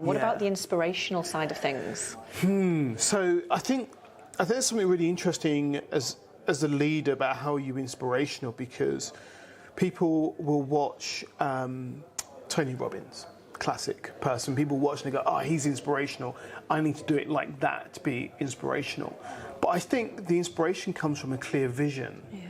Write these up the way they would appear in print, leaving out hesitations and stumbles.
What about the inspirational side of things? So I think there's something really interesting as a leader about how you're inspirational, because people will watch Tony Robbins, classic person. People watch and they go, oh, he's inspirational. I need to do it like that to be inspirational. But I think the inspiration comes from a clear vision. Yeah.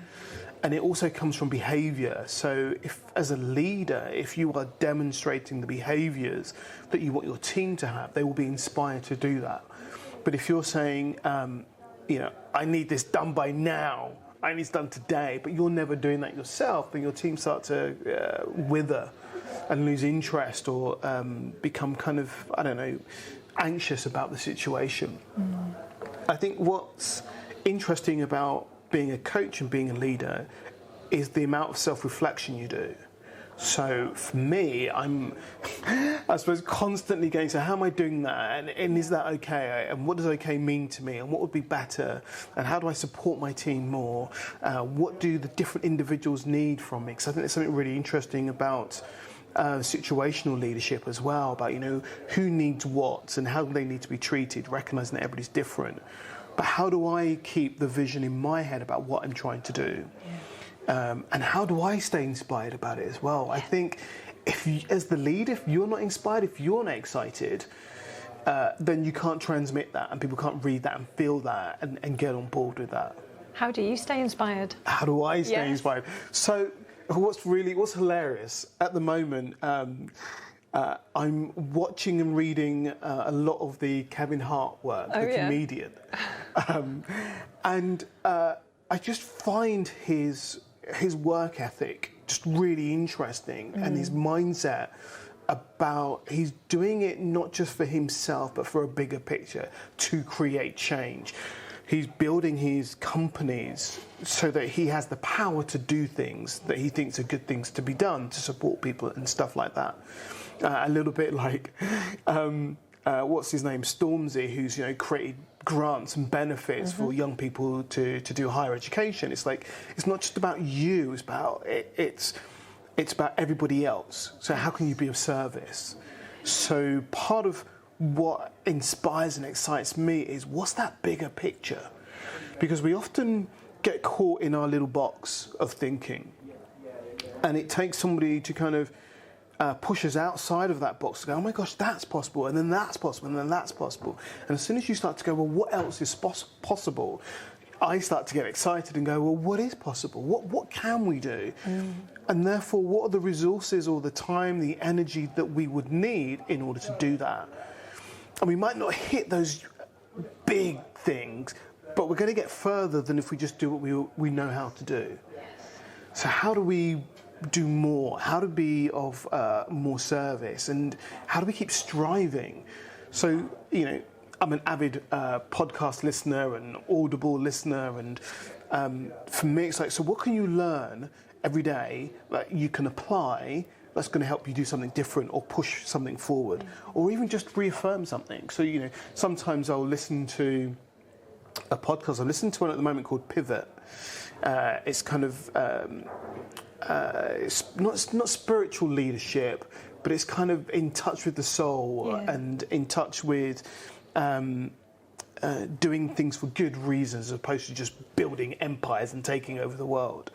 And it also comes from behaviour. So if, as a leader, if you are demonstrating the behaviours that you want your team to have, they will be inspired to do that. But if you're saying, I need this done by now, I need this done today, but you're never doing that yourself, then your team start to wither and lose interest, or become kind of, anxious about the situation. I think what's interesting about being a coach and being a leader is the amount of self-reflection you do. So for me, I'm, I suppose, constantly going, so how am I doing that? And is that okay? And what does okay mean to me? And what would be better? And how do I support my team more? What do the different individuals need from me? Because I think there's something really interesting about situational leadership as well, about, who needs what and how they need to be treated, recognising that everybody's different. But how do I keep the vision in my head about what I'm trying to do? Yeah. And how do I stay inspired about it as well? I think if you, as the leader, if you're not inspired, if you're not excited, then you can't transmit that, and people can't read that and feel that and get on board with that. How do you stay inspired? How do I stay inspired? So what's hilarious at the moment, I'm watching and reading a lot of the Kevin Hart work, the comedian. And I just find his work ethic just really interesting, and his mindset about, he's doing it not just for himself but for a bigger picture, to create change. He's building his companies so that he has the power to do things that he thinks are good things to be done, to support people and stuff like that. A little bit like, what's his name, Stormzy, who's created grants and benefits for young people to do higher education. It's like, it's not just about you, it's about it's about everybody else. So how can you be of service? So part of what inspires and excites me is, what's that bigger picture? Because we often get caught in our little box of thinking, and it takes somebody to kind of push us outside of that box to go, oh my gosh, that's possible, and then that's possible, and then that's possible. And as soon as you start to go, well, what else is possible? I start to get excited and go, well, what is possible? What can we do? And therefore, what are the resources or the time, the energy that we would need in order to do that? And we might not hit those big things, but we're going to get further than if we just do what we know how to do. So how do we do more? How to be of more service? And how do we keep striving? So, I'm an avid podcast listener and Audible listener, and for me it's like, so what can you learn every day that you can apply that's going to help you do something different or push something forward, or even just reaffirm something? So, sometimes I'll listen to a podcast. I listen to one at the moment called Pivot. It's kind of it's not spiritual leadership, but it's kind of in touch with the soul and in touch with doing things for good reasons, as opposed to just building empires and taking over the world.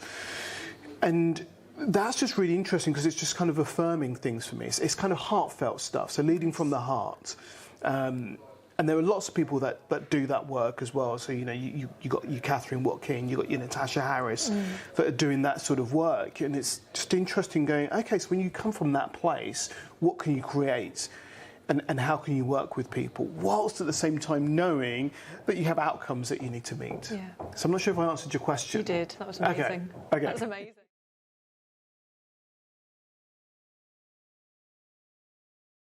And that's just really interesting, because it's just kind of affirming things for me. It's kind of heartfelt stuff, so leading from the heart. And there are lots of people that do that work as well. So, you got your Catherine Watkin, you got your Natasha Harris that are doing that sort of work. And it's just interesting going, okay, so when you come from that place, what can you create? And how can you work with people, whilst at the same time knowing that you have outcomes that you need to meet? Yeah. So I'm not sure if I answered your question. You did. That was amazing. Okay. That was amazing.